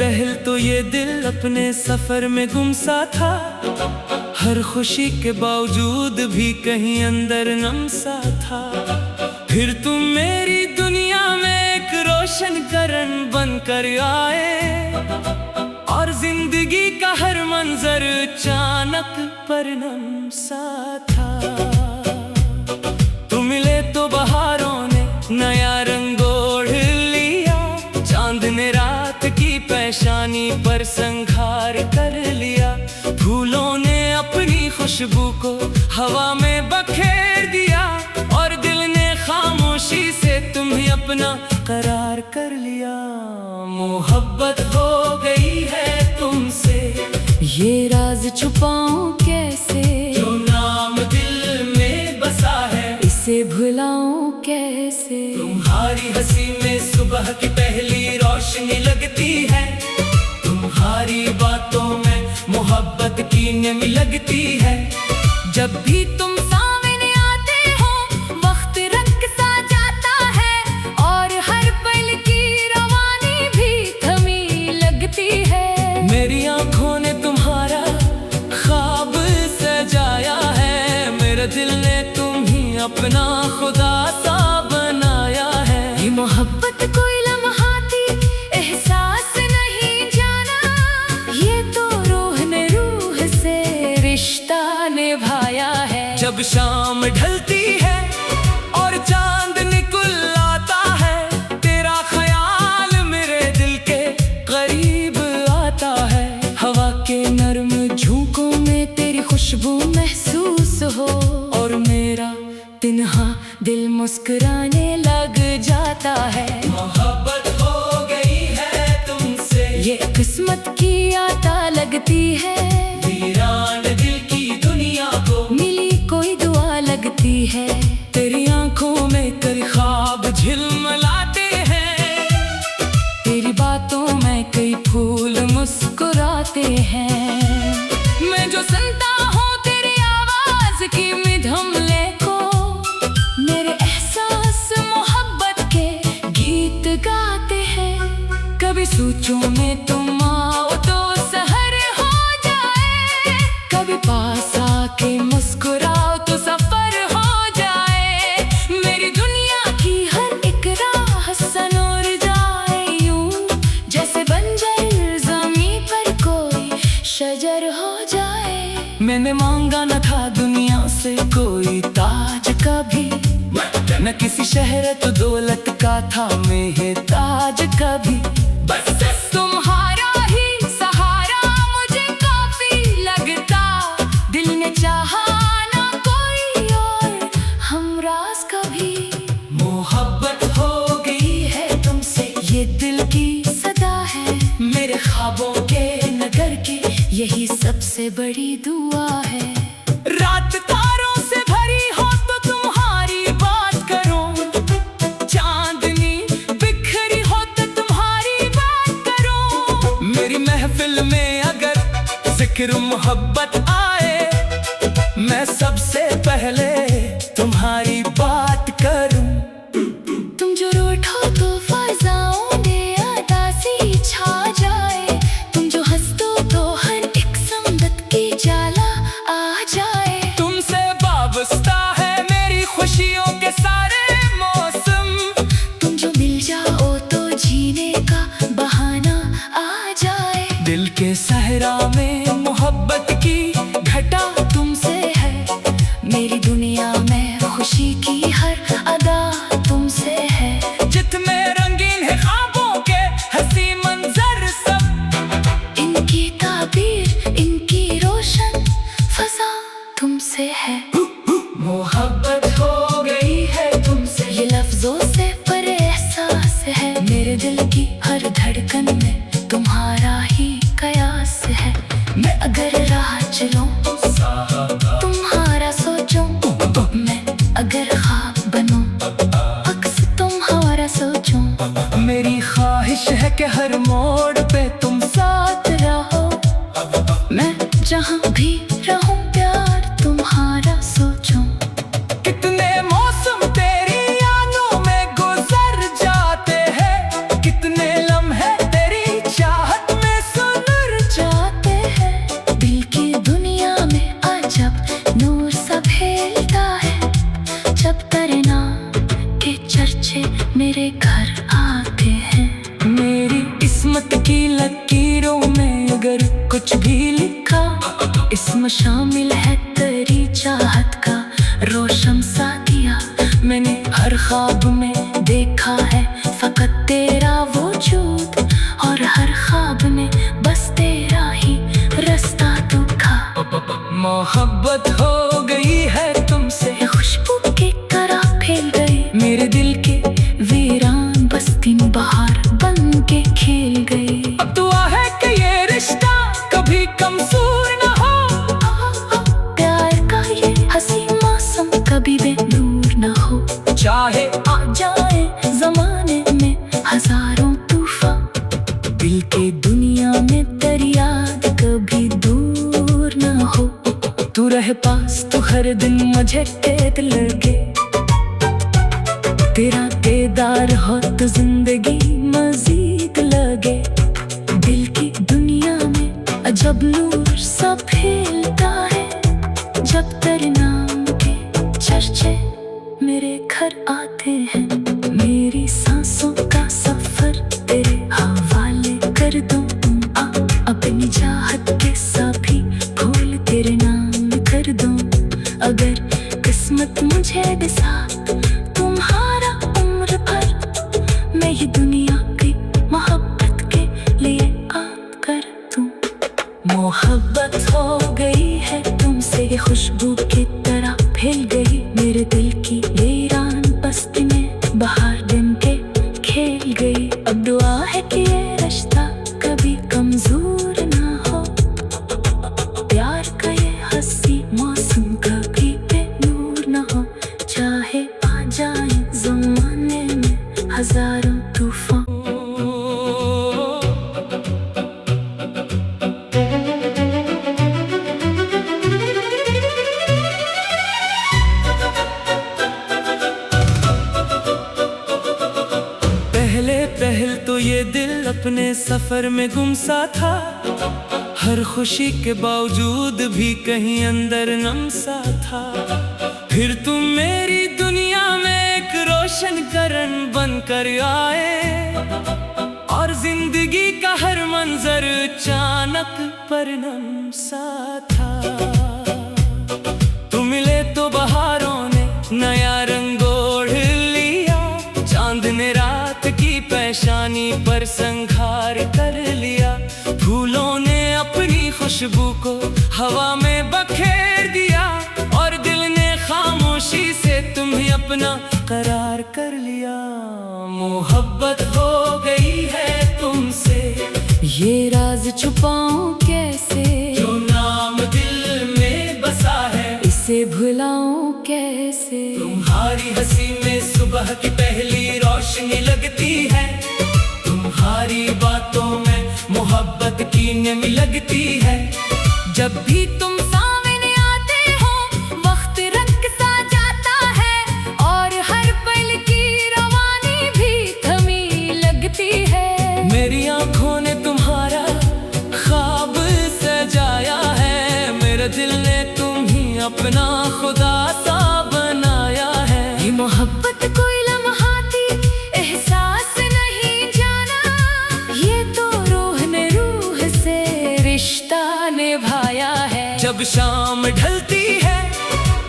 पहल तो ये दिल अपने सफर में गुमसा था, हर खुशी के बावजूद भी कहीं अंदर नमसा था। फिर तुम मेरी दुनिया में एक रोशन करन बनकर आए, और जिंदगी का हर मंजर अचानक परनम सा था। तुम मिले तो बहारों ने नया रंग ओढ़ लिया, चांद ने रात की पेशानी पर संघार कर लिया। फूलों ने अपनी खुशबू को हवा में बखेर दिया, और दिल ने खामोशी से तुम्हें अपना करार कर लिया। मोहब्बत हो गई है तुमसे, ये राज छुपाऊं कैसे, जो नाम दिल में बसा है इसे भुलाऊं कैसे। तुम्हारी हंसी में सुबह की पहली रोशनी लगती है, तुम्हारी बातों में मोहब्बत की नमी लगती है। जब भी तुम सामने आते हो वक्त रंग सा जाता है, और हर पल की रवानी भी थमी लगती है। मेरी आंखों ने तुम्हारा ख्वाब सजाया है, मेरे दिल ने तुम्हें अपना खुदा सा बनाया है। ये मोहब्बत कोई लम्हाती एहसास नहीं जाना, ये तो रूह ने रूह से रिश्ता निभाया है। जब शाम ढलती है और चांद निकल आता है, तेरा ख्याल मेरे दिल के करीब आता है। हवा के नर्म झोंकों में तेरी खुशबू महसूस हो, और मेरा तिन्हा दिल मुस्कुराने लग जाता है। मोहब्बत हो गई है तुमसे, ये किस्मत की आता लगती है। वीरान दिल की दुनिया को मिली कोई दुआ लगती है। तेरी आंखों में कई ख्वाब झिलमिलाते हैं, तेरी बातों में कई फूल मुस्कुराते हैं। मैं जो सुनता हूँ तेरी आवाज की मिधम को, मेरे एहसास मोहब्बत के गीत गाते हैं। कभी सोचूं में तुम आओ तो सहर हो जाए, कभी पास आके मुस्कुराओ तो सफर हो जाए। मेरी दुनिया की हर एक राह सनूर जाए, यूं जैसे बंजर ज़मीं पर कोई शजर हो जाए। मैंने मांगा न था दुनिया से कोई ताज कभी, न किसी शहरत दौलत का था मेहताज कभी। बस तुम्हारा ही सहारा मुझे काफी लगता, दिल ने चाहा ना कोई और हमराज कभी। मोहब्बत हो गई है तुमसे, ये दिल की सदा है। मेरे ख्वाबों के नगर की यही सबसे बड़ी दुआ है। रात तारों से भरी हो तो तुम्हारी बात करूं, चांदनी बिखरी हो तो तुम्हारी बात करूं। मेरी महफिल में अगर जिक्र मोहब्बत आए, मैं सबसे पहले तुम्हारी बात करूं। तुम जो रूठो तो फज़ाओं में उदासी छा जाए, तुम जो हंस दो तो हर एक संगत की जाला आ जाए। तुमसे वाबस्ता है मेरी खुशियों के सारे मौसम, तुम जो मिल जाओ तो जीने का बहाना आ जाए। दिल के सहरा में मोहब्बत की घटा तुमसे है, मेरी दुनिया में खुशी की हर अदा तुमसे है। जितने रंगीन है ख्वाबों के हंसी मंजर सब, इनकी ताबीर इनकी रोशन फजा तुमसे है। मोहब्बत हो गई है तुमसे, ये लफ्जों से परे एहसास है। मेरे दिल की हर धड़कन में तुम्हारा ही कयास है। मैं अगर राह चलूं तुम्हारा सोचूं, मैं अगर ख्वाब बनूं अक्स तुम्हारा सोचूं। मेरी ख्वाहिश है कि हर मोड़ पे तुम साथ रहो, मैं जहाँ भी रहूं प्यार तुम्हारा सोचूं। कितने मौसम तेरी यादों में गुजर जाते हैं, कितने लम्हे तेरी चाहत में लकीरों में अगर कुछ भी लिखा, इसमें शामिल है तेरी चाहत का रोशन सा दिया। मैंने हर ख्वाब में देखा है फकत तेरा वजूद, और हर ख्वाब में बस तेरा ही रास्ता दिखा। मोहब्बत हो गई है तुमसे, खुशबू की तरह फैल गई मेरे दिल के वीरान बस्ती में बहार बन के खेल गई। अब दुआ है कि ये रिश्ता कभी कमजोर ना हो, प्यार का ये हंसी मौसम कभी बेनूर ना हो। चाहे आ जाए जमाने में हजारों तूफान, दिल के दुनिया में तेरी याद कभी दूर ना हो। तू रहे पास तो हर दिन मुझे कैद लगे, तेरा दीदार हो तो जिंदगी मजीद लगे। दिल की दुनिया में अजब नूर सा फैलता है, जब तेरे नाम के चर्चे मेरे घर आते हैं। मेरी सांसों का सफर तेरे हवाले कर दूं, अपनी चाहत के सभी फूल तेरे नाम कर दूं। अगर किस्मत मुझे दे साथ तुम्हारा उम्र भर, मैं ये दुनिया की मोहब्बत के लिए काम कर दूं। मोहब्बत हो गई है तुमसे, खुशबू की तरह फैल गई मेरे दिल की वीरान बस्ती में बहार दिन के खेल गई। अब दुआ है कि ये रिश्ता कभी कमजोर ना हो, प्यार का ये हंसी मौसम कभी बेनूर ना हो। चाहे आ जाए ज़माने में हजारों तूफान। पहल तो ये दिल अपने सफर में गुमसा था, हर खुशी के बावजूद भी कहीं अंदर नमसा था। फिर तुम मेरी दुनिया में एक रोशन करन बनकर आए, और जिंदगी का हर मंजर अचानक परनम सा था। तुम मिले तो बहारों ने नया रंग ओढ़ लिया, चांद ने रात की पेशानी पर संघार कर लिया। फूलों ने अपनी खुशबू को हवा में बखेर दिया, और दिल ने खामोशी से तुम्हें अपना करार कर लिया। मोहब्बत हो गई है तुमसे, ये राज छुपाऊं कैसे, जो नाम दिल में बसा है इसे भुलाऊं कैसे। तुम्हारी हंसी में सुबह की पहली रोशनी लगती है, तुम्हारी बातों में मोहब्बत की नमी लगती है। जब भी तुम सामने आते हो वक्त रंग सा जाता है, और हर पल की रवानी भी थमी लगती है। मेरी आंखों ने तुम्हारा ख्वाब सजाया है, मेरे दिल ने तुम्हें अपना खुदा सा बनाया है। ये मोहब्बत कोई लम्हाती एहसास नहीं जाना, ये तो रूह ने रूह से रिश्ता निभाया है। जब शाम ढलती है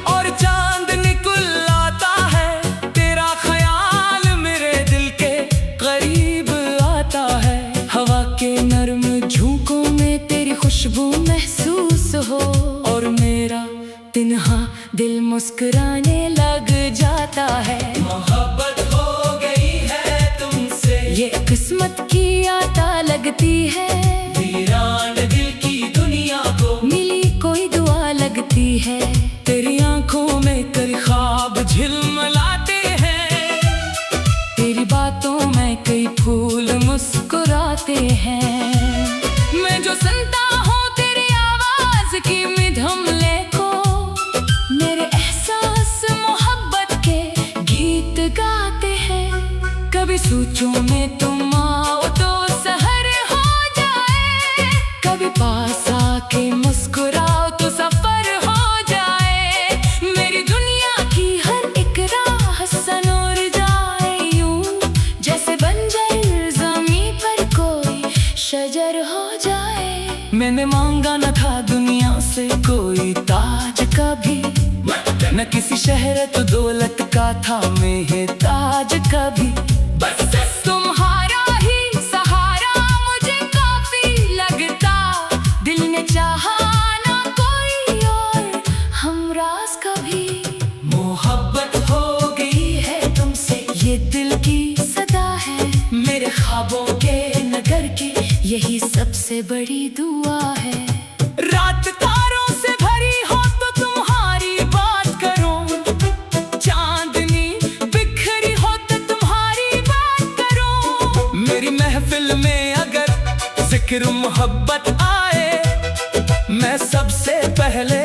और चांद निकल आता है, तेरा ख्याल मेरे दिल के करीब आता है। हवा के नर्म झोंकों में तेरी खुशबू महसूस हो, और मेरा तिन्हा दिल मुस्कुराने लग जाता है। मोहब्बत हो गई है तुमसे, ये किस्मत की आता लगती है। वीरान दिल की दुनिया को मिली कोई दुआ लगती है। तेरी आंखों में तेरे ख्वाब झिलमिलाते हैं, तेरी बातों में कई फूल मुस्कुराते हैं। मैं जो सुनता हूँ तेरी आवाज की मिधम को, मेरे एहसास मोहब्बत के गीत गाते हैं। कभी सोचूं में तुम आओ तो सहर हो जाए, कभी पास आके मुस्कुराओ तो सफर हो जाए। मेरी दुनिया की हर एक राह सनूर जाए, यूं जैसे बंजर ज़मीं पर कोई शजर अगर हो जाए। मैंने मांगा न था दुनिया से कोई ताज कभी, न किसी शहरत दौलत का था मेहताज कभी। बस तुम्हारा ही सहारा मुझे काफी लगता, दिल ने चाहा ना कोई और हमराज कभी। मोहब्बत हो गई है तुमसे ये दिल की सदा है, मेरे ख्वाबों के नगर की यही सबसे बड़ी दुआ है। रात तारों से भरी हो तो तुम्हारी बात करूं, चांदनी बिखरी हो तो तुम्हारी बात करूं। मेरी महफिल में अगर जिक्र मोहब्बत आए, मैं सबसे पहले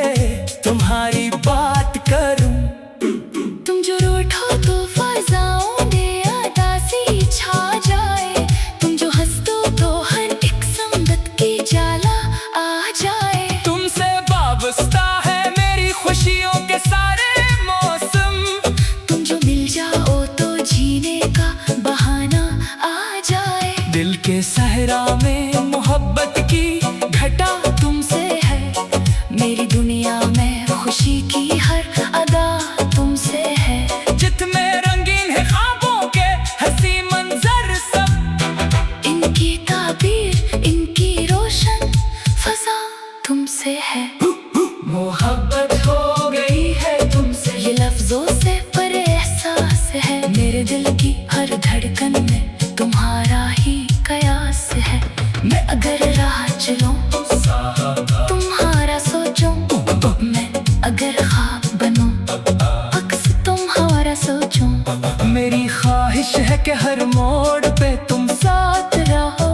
तुम्हारी बात करूं। तुम जो रूठो तो फज़ाओं में उदासी छा जाए, तुम जो हंस दो तो हर एक संगत की जाला आ जाए। तुमसे वाबस्ता है मेरी खुशियों के सारे मौसम, तुम जो मिल जाओ तो जीने का बहाना आ जाए। दिल के सहरा में मोहब्बत की घटा तुमसे है, मेरी दुनिया में खुशी की हर अदा तुमसे है। जितने रंगीन है ख्वाबों के हंसी मंजर सब, इनकी ताबीर इनकी रोशन फजा तुमसे है। मोहब्बत हो गई है तुमसे ये लफ्जों से परे एहसास है, मेरे दिल की हर धड़कन में तुम्हारा ही कयास है। मैं अगर राह चलूं तुम्हारा सोचूं, मैं अगर ख्वाब बनूं अक्स तुम्हारा सोचूं। मेरी ख्वाहिश है कि हर मोड़ पे तुम साथ रहो,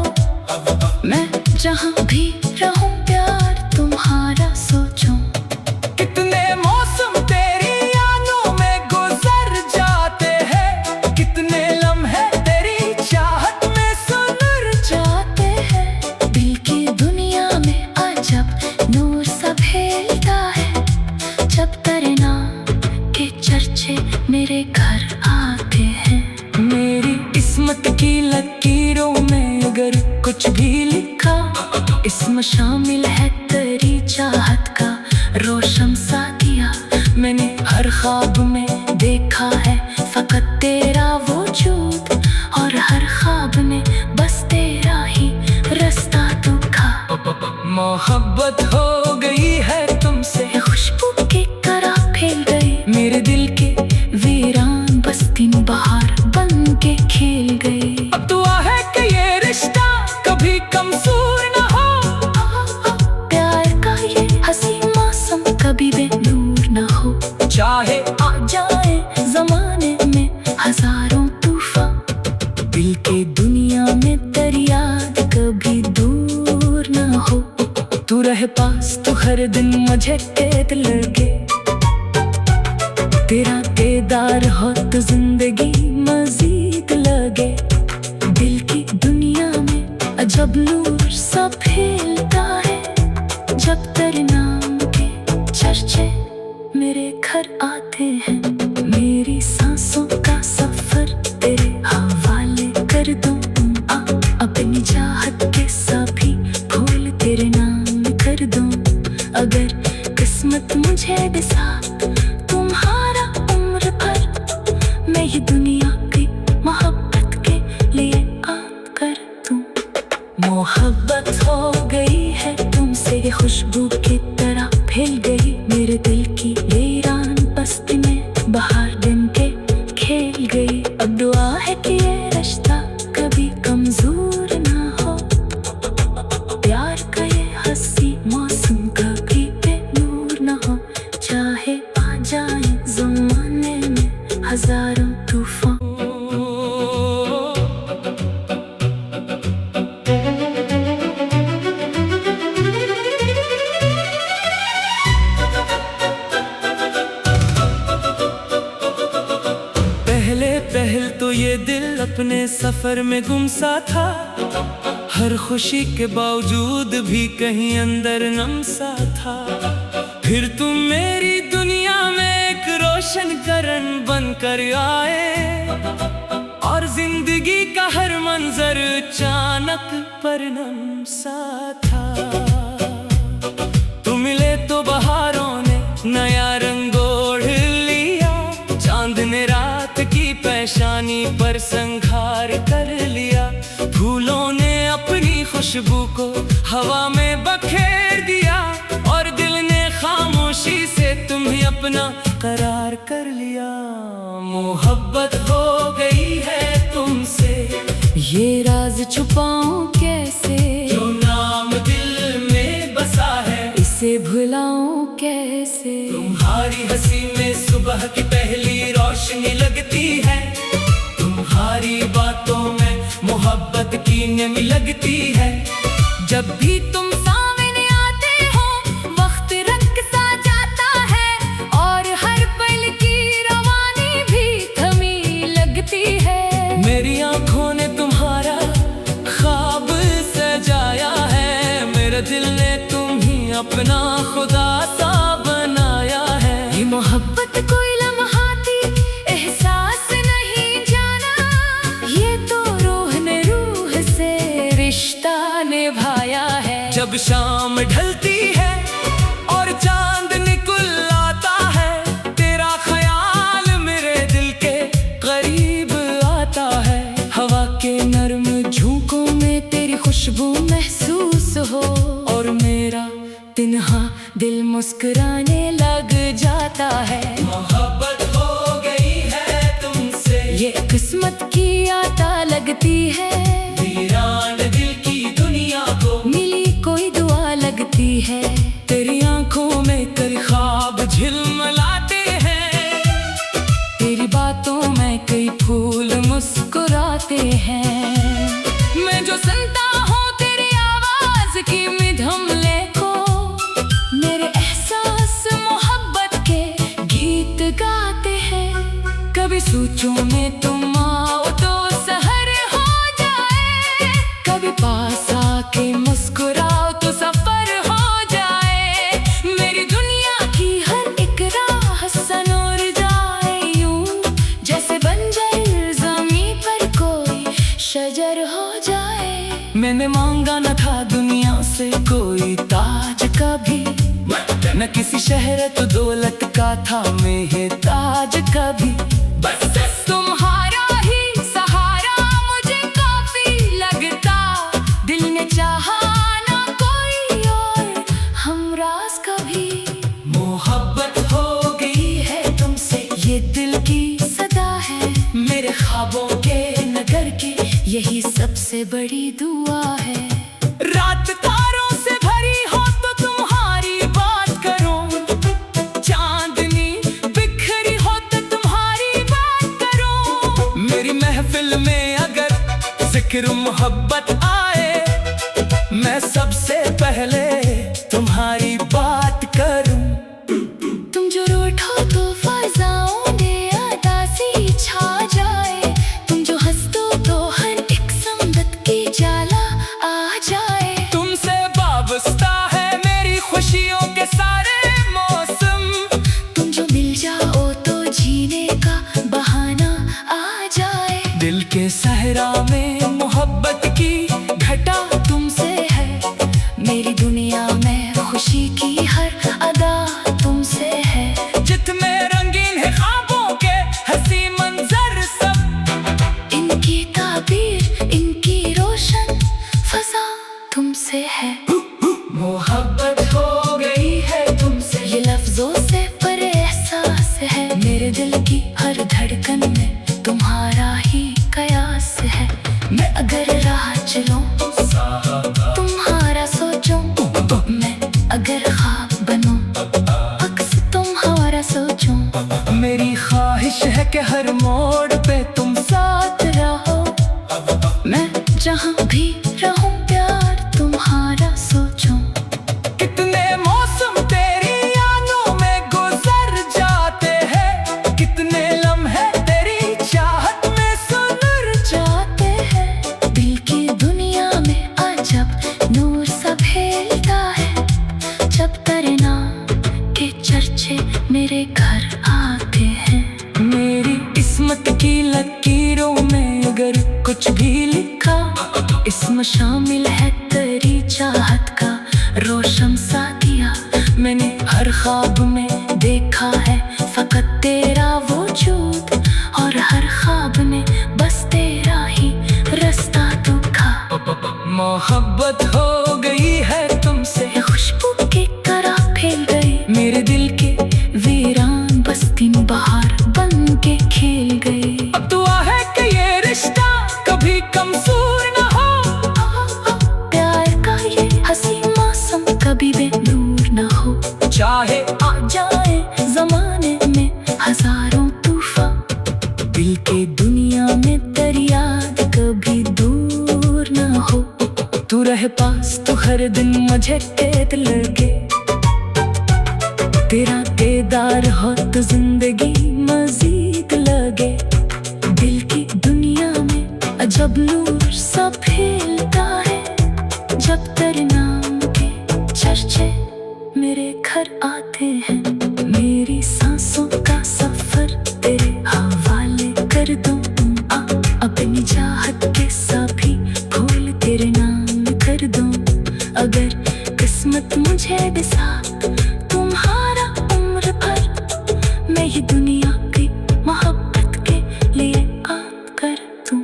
मैं जहां भी रहूं प्यार तुम्हारा सोचूं। कितने मौसम तेरी यादों में गुजर जाते हैं, कितने लम्हे तेरी चाहत में सुधर जाते हैं। दिल की दुनिया में अजब नूर सा फैलता है, जब तेरे नाम के चर्चे मेरे घर आते हैं। मेरी किस्मत की लकीरों में अगर कुछ भी लिखा, इसमें शामिल है तेरी चाहत का रोशन सा दिया। मैंने हर ख्वाब में देखा है फकत तेरा वजूद, और हर ख्वाब में बस तेरा ही रास्ता दिखा। मोहब्बत हो गई है तुमसे खुशबू की तरह फैल गई, मेरे दिल के वीरान बस्ती में बहार बन के खेल गई। अब दुआ है कि ये रिश्ता कभी कमजोर ना हो, प्यार का ये हंसी मौसम कभी बेनूर ना हो। चाहे आ जाए जमाने में हजारों तूफान, दिल के दुनिया में तेरी याद कभी दूर ना हो। तू रहे पास तो हर दिन मुझे कैद लगे, तेरा दीदार हो तो जिंदगी मजीद लगे। दिल की दुनिया में अजब नूर सा फैलता है, जब तेरे नाम के चर्चे मेरे घर आते हैं। मेरी सांसों का सफर तेरे हवाले कर दूं, अपनी चाहत के सभी फूल तेरे नाम कर दूं। अगर किस्मत मुझे दिसा तुम्हारा उम्र भर, मैं ये दुनिया की मोहब्बत के लिए आप कर दूं। मोहब्बत हो गई है तुमसे ये खुशबू की तरह फैल गई, मेरे दिल की वीरान बस्ती में बहार दिन के खेल गई। अब दुआ है कि ये रिश्ता कभी कमजोर ना हो, प्यार का ये हंसी मौसम कभी बेनूर ना हो। चाहे आ जाए ज़माने में हजारों तूफान। पहल तो ये दिल अपने सफर में गुमसा था, हर खुशी के बावजूद भी कहीं अंदर नमसा था। फिर तुम मेरी दुनिया में एक रोशन करन बनकर आए, और जिंदगी का हर मंजर अचानक परनम सा था। तू मिले तो बहारों ने नया रंग ओढ़ लिया, चांद ने रात की पेशानी पर संघार कर लिया। फूलों ने अपनी खुशबू को हवा में बखेर दिया, और दिल ने खामोशी से तुम्हें अपना करार कर लिया। मोहब्बत हो गई है तुमसे, ये राज छुपाऊं कैसे, जो नाम दिल में बसा है इसे भुलाऊं कैसे। तुम्हारी हंसी में सुबह की पहली रोशनी लगती है, तुम्हारी बातों में मोहब्बत की नमी लगती है। जब भी तुम सामने आते हो वक्त रंग सा जाता है, और हर पल की रवानी भी थमी लगती है। मेरी आंखों ने तुम्हारा ख्वाब सजाया है, मेरे दिल ने तुम्हें अपना खुदा सा बनाया है। ये मोहब्बत कोई लम्हाती एहसास नहीं जाना, ये तो रूह ने रूह से रिश्ता निभाया है। जब शाम ढलती है और चांद निकल आता है, तेरा ख्याल मेरे दिल के करीब आता है। हवा के नर्म झोंकों में तेरी खुशबू महसूस हो, और मेरा तिन्हा दिल मुस्कुराने लग जाता है। मोहब्बत हो गई है तुमसे, ये किस्मत की आता लगती है। वीरान दिल की दुनिया को मिली कोई दुआ लगती है। तेरी आंखों में तेरे ख्वाब झिलमिलाते हैं, तेरी बातों में कई फूल मुस्कुराते हैं। मैं जो सुनता हूँ तेरी आवाज की मिधमले को, मेरे एहसास मोहब्बत के गीत गाते हैं। कभी सोचूं में तुम आओ तो सहर हो जाए, कभी पास आके मुस्कुराओ तो सफर हो जाए। मेरी दुनिया की हर एक राह सनूर जाए, यूं जैसे बंजर ज़मीं पर कोई शजर हो जाए। मैंने मांगा न था दुनिया से कोई ताज कभी, न किसी शहरत दौलत का था मेहताज कभी। बस तुम्हारा ही सहारा मुझे काफी लगता, दिल ने चाहा ना कोई और हमराज कभी। मोहब्बत हो गई है तुमसे, ये दिल की सदा है। मेरे ख्वाबों के नगर की यही सबसे बड़ी दुआ है। रात तारों से भरी हो तो तुम्हारी बात करूं, चांदनी बिखरी हो तो तुम्हारी बात करूं। मेरी महफिल में अगर जिक्र मोहब्बत आए, मैं सबसे पहले तुम्हारी बात करूं। तुम जो रूठो तो फज़ाओं में उदासी छा जाए, तुम जो हंस दो तो हर एक संगत की जाला आ जाए। तुमसे वाबस्ता है मेरी खुशियों के सारे मौसम, तुम जो मिल जाओ तो जीने का बहाना आ जाए। दिल के सहरा में मोहब्बत की घटा तुमसे है, मेरी दुनिया में खुशी की हर अदा तुमसे है। जितने रंगीन है ख्वाबों के हंसी मंजर सब, इनकी ताबीर इनकी रोशन फजा तुमसे है। मोहब्बत हो गई है तुमसे, ये लफ्जों से पर एहसास है। मेरे दिल की हर धड़कन में तुम्हारा ही कयास है। मैं अगर राह चलूं तुम्हारा सोचूं, मैं अगर ख्वाब बनूं अक्स तुम्हारा सोचूं। मेरी ख्वाहिश है कि हर मोड़ पे तुम साथ रहो, मैं जहाँ भी रहूं प्यार तुम्हारा सोचूं। कितने मौसम तेरी यादों में गुजर जाते हैं, कितने लम्हे तेरी चाहत में सुधर जाते हैं। दिल की दुनिया में अजब नूर सा फैलता है, जब तेरे नाम के चर्चे मेरे घर आते हैं। मेरी किस्मत की लकीरों में अगर कुछ भी लिखा, इसमें शामिल है तेरी चाहत का रोशन सा दिया। मैंने हर ख्वाब में देखा है फकत तेरा वजूद, और हर ख्वाब में बस तेरा ही रास्ता दिखा। मोहब्बत हो गई है तुमसे, खुशबू की तरह फैल गई मेरे दिल के वीरान बस्ती में बहार बन के खेल गई। अब दुआ है कि ये रिश्ता कभी कमजोर ना हो, प्यार का ये हंसी मौसम कभी बेनूर ना हो। चाहे आ जाए जमाने में हजारों तूफान, दिल के दुनिया में तेरी याद कभी दूर ना हो। तू रहे पास तो हर दिन मुझे कैद लगे, तेरा दीदार हो तो जिंदगी मजीद लगे। दिल की दुनिया में अजब नूर सा फैलता है, जब तेरे नाम के चर्चे मेरे घर आते हैं। मेरी सांसों का सफर तेरे हवाले कर दूं, अपनी चाहत के सभी फूल तेरे नाम कर दूं। अगर किस्मत मुझे दिसा तुम्हारा उम्र भर, मैं ये दुनिया की मोहब्बत के लिए आप कर दूं।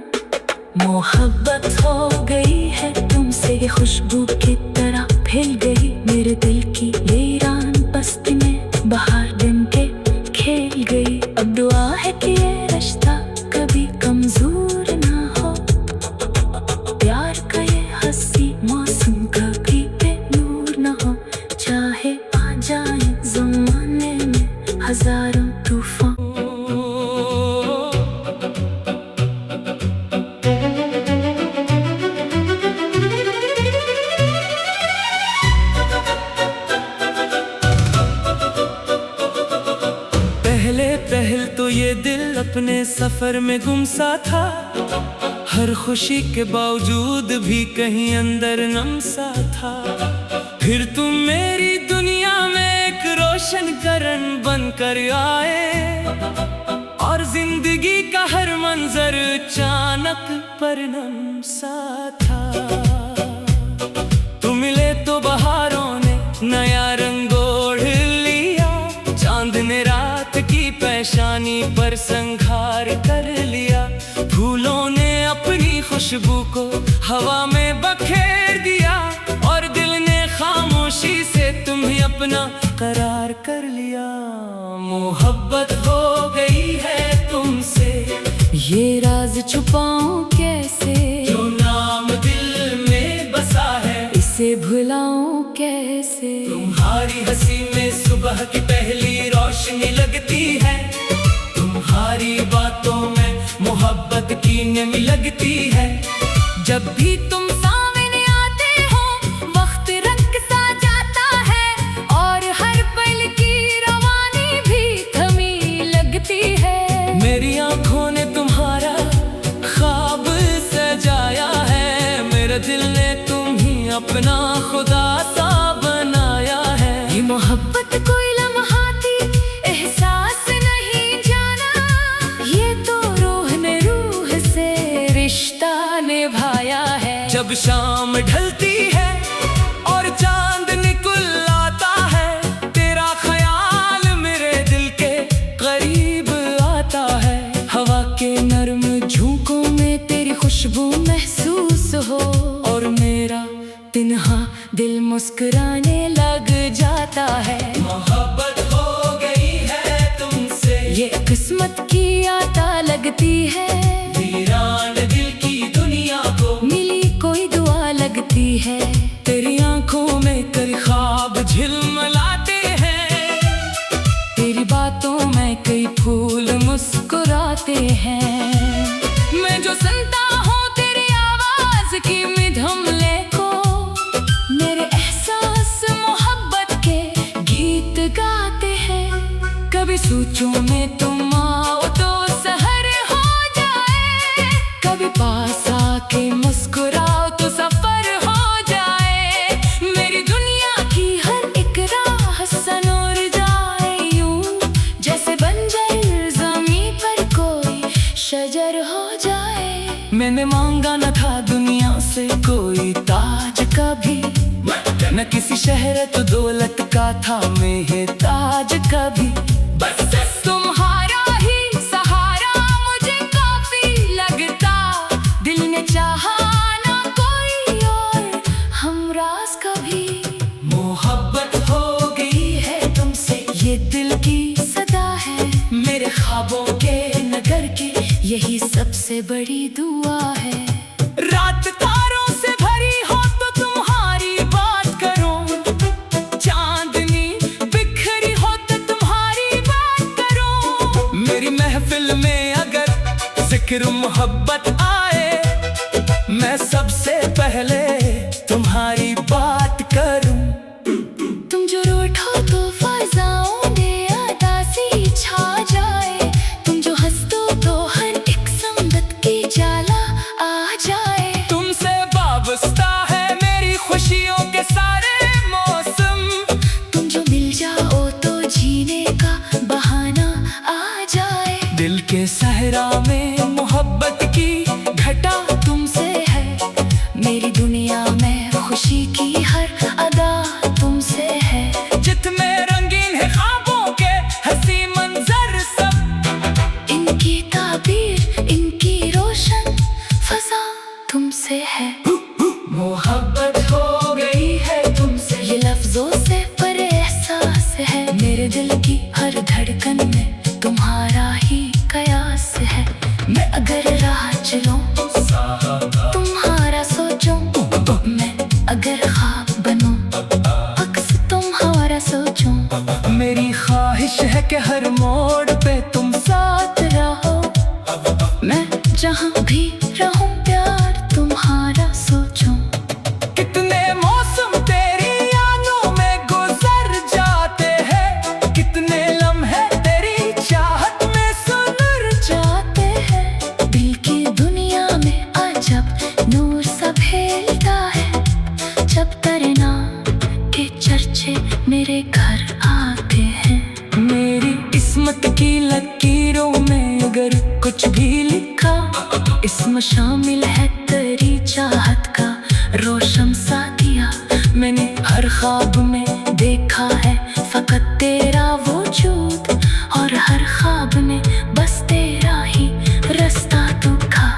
मोहब्बत हो गई है तुमसे, ये खुशबू की तरह फैल गई मेरे दिल की वीरान बस्ती में बहार दिन के खेल गई। अब दुआ है कि ये रिश्ता कभी कमजोर ना हो, प्यार का ये हंसी मौसम कभी बेनूर ना हो। चाहे आ जाए ज़माने में हजारों तूफान। पहल तो ये दिल अपने सफर में गुमसा था, हर खुशी के बावजूद भी कहीं अंदर नमसा था। फिर तुम मेरी दुनिया में एक रोशन करन बनकर आए, और जिंदगी का हर मंजर अचानक परनम सा था। तुम मिले तो बहारों ने नया रंग ओढ़ लिया, चांद ने रात की पेशानी पर संघार कर लिया। फूलों ने अपनी खुशबू को हवा में बखेर दिया, और दिल ने खामोशी से तुम्हें अपना करार कर लिया। मोहब्बत हो गई है तुमसे, ये राज छुपाऊं कैसे, जो नाम दिल में बसा है इसे भुलाऊं कैसे। तुम्हारी हंसी में सुबह की पहली रोशनी लगती है, तुम्हारी बातों में मोहब्बत की नमी लगती है। जब भी तुम सामने आते हो वक्त रंग सा जाता है, और हर पल की रवानी भी थमी लगती है। मेरी आंखों ने तुम्हारा ख्वाब सजाया है, मेरे दिल ने तुम ही अपना खुदा सा बनाया है। ये मोहब्बत कोई लम्हाती एहसास नहीं जाना, ये तो रूह ने रूह से रिश्ता निभाया है। जब शाम ढलती है और चांद निकल आता है, तेरा ख्याल मेरे दिल के करीब आता है। हवा के नर्म झोंकों में तेरी खुशबू महसूस हो, और मेरा तिन्हा दिल मुस्कुराने लग जाता है। मोहब्बत हो गई है तुमसे, ये किस्मत की आता लगती है। वीरान दिल की दुनिया को मिली कोई दुआ लगती है। तेरी आंखों में तेरे ख्वाब झिलमिलाते हैं, तेरी बातों में कई फूल मुस्कुराते हैं। मैं जो सुनता हूँ तेरी आवाज की मिधमले को, मेरे एहसास मोहब्बत के गीत गाते हैं। कभी सोचूं में तुम आओ तो सहर हो जाए, कभी पास आके मुस्कुराओ तो सफर हो जाए। मेरी दुनिया की हर एक राह सनोर जाए, यूं जैसे बंजर ज़मीं पर कोई शजर हो जाए। मैं मैंने मांगा न था दुनिया से कोई ताज कभी, न किसी शहरत दौलत का था मैं ताज कभी। बस तुम्हारा ही सहारा मुझे काफी लगता, दिल ने चाहा ना कोई और हमराज कभी। मोहब्बत हो गई है तुमसे ये दिल की सदा है, मेरे ख्वाबों के नगर की यही सबसे बड़ी दुआ है। रात तारों से भरी हो तो तुम्हारी बात करूं, चांदनी बिखरी हो तो तुम्हारी बात करूं। मेरी महफिल में अगर जिक्र मोहब्बत आए, मैं सबसे पहले तुम्हारी बात करूं। तुम जो रूठो तो फज़ाओं में उदासी छा जाए, तुम जो हंस दो तो हर एक संगत की जाला आ जाए। तुमसे वाबस्ता है मेरी खुशियों के सारे मौसम, तुम जो मिल जाओ तो जीने का बहाना आ जाए। दिल के सहरा में मोहब्बत की घटा तुमसे है, मेरी दुनिया में खुशी की हर अदा तुमसे है। जितने रंगीन है ख्वाबों के हंसी मंजर सब, इनकी ताबीर इनकी रोशन फजा तुमसे है। मोहब्बत हो गई है तुमसे ये लफ्जों से पर एहसास है, मेरे दिल की हर धड़कन में तुम्हारा ही कयास है। मैं अगर राह चलूं तुम्हारा सोचूं, मैं अगर ख्वाब बनूं अक्स तुम्हारा सोचूं। मेरी ख्वाहिश है कि हर मोड़ पे तुम साथ रहो, मैं जहां भी रहूं प्यार तुम्हारा सोचूं। कितने मौसम तेरी यादों में गुजर जाते हैं, कितने लम्हे तेरी चाहत में सुधर जाते हैं। दिल की दुनिया में अजब नूर सा फैलता है, जब तेरे नाम के चर्चे मेरे घर आते हैं। मेरी किस्मत की लकीरों में अगर कुछ भी लिखा, इसमें शामिल है तेरी चाहत का रोशन सा दिया। मैंने हर ख्वाब में देखा है फकत तेरा वजूद, और हर ख्वाब में बस तेरा ही रास्ता दिखा।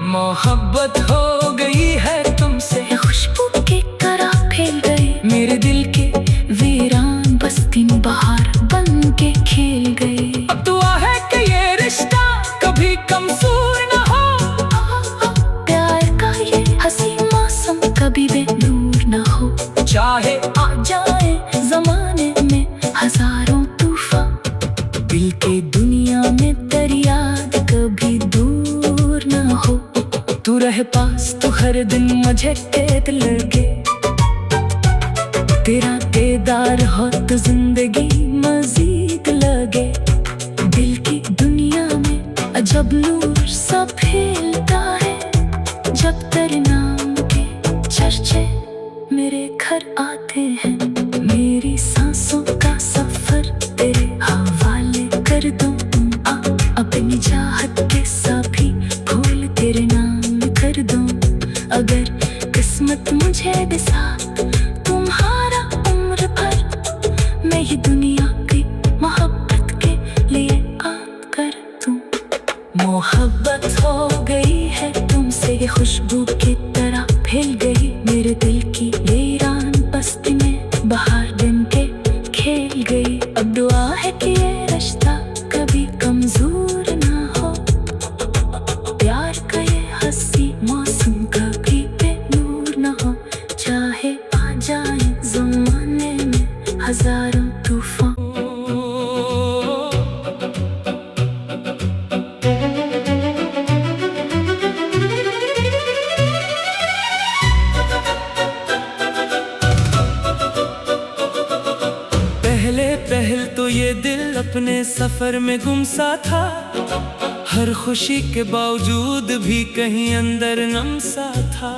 मोहब्बत हो गई है तुमसे खुशबू की तरह फैल गई, मेरे दिल के वीरान बस्ती में बहार बन के खेल गई। अब दुआ है कि ये रिश्ता कभी कमजोर न हो, प्यार का ये हंसी मौसम कभी बेनूर न हो। चाहे आ जाए जमाने में हजारों तूफान, दिल के दुनिया में तेरी याद कभी दूर न हो। तू रहे पास तो हर दिन मुझे कैद लगे, तेरा दीदार हो तो जिंदगी मजीद लगे। दिल की दुनिया में अजब नूर सा फैलता है, जब तेरे नाम के चर्चे मेरे घर आते हैं। मेरी सांसों का सफर तेरे हवाले कर दूं, अपनी चाहत के सभी फूल तेरे नाम कर दूं। अगर किस्मत मुझे दिसा तुम्हारा उम्र भर, मैं ये दुनिया की मोहब्बत के लिए आप कर दूं। मोहब्बत हो गई है तुमसे ये खुशबू की तरह फैल गई, मेरे दिल की वीरान बस्ती में बहार बन के खेल गई। अब दुआ है कि ये रिश्ता कभी कमजोर ना हो, प्यार का ये हंसी मौसम कभी बेनूर ना हो। चाहे आ जाए ज़माने में हजारों तूफान। पहल तो ये दिल अपने सफर में गुमसा था, हर खुशी के बावजूद भी कहीं अंदर नमसा था।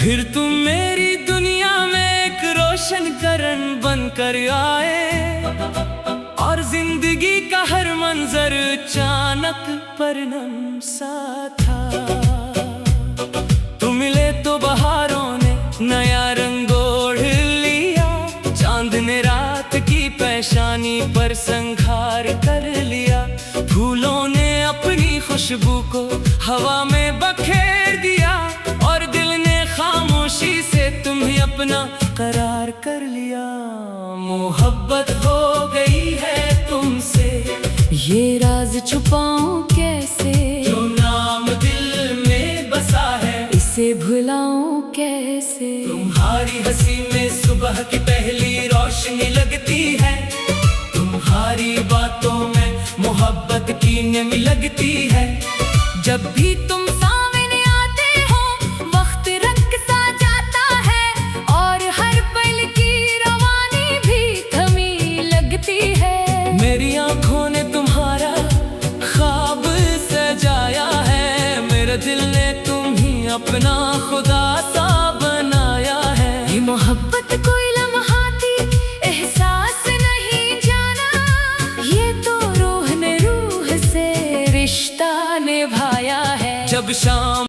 फिर तुम मेरी दुनिया में एक रोशन करन बनकर आए, और जिंदगी का हर मंजर अचानक परनम सा था। तो बहारों ने नया रंग ओढ़ लिया, चांद ने रात की पेशानी पर संघार कर लिया। फूलों ने अपनी खुशबू को हवा में बखेर दिया, और दिल ने खामोशी से तुम्हें अपना करार कर लिया। मोहब्बत हो गई है तुमसे, ये राज छुपाऊं कैसे, जो नाम दिल में बसा है इसे भुलाऊं कैसे। तुम्हारी हंसी में सुबह की पहली रोशनी लगती है, तुम्हारी बातों में मोहब्बत की नमी लगती है। जब भी तुम सामने आते हो वक्त रंग सा जाता है, और हर पल की रवानी भी थमी लगती है। मेरी आंखों ने तुम्हारा ख्वाब सजाया है, मेरे दिल ने तुम्हें अपना खुदा सा बनाया है। ये मोहब्बत कोई लम्हाती एहसास नहीं जाना, ये तो रूह ने रूह से रिश्ता निभाया है। जब शाम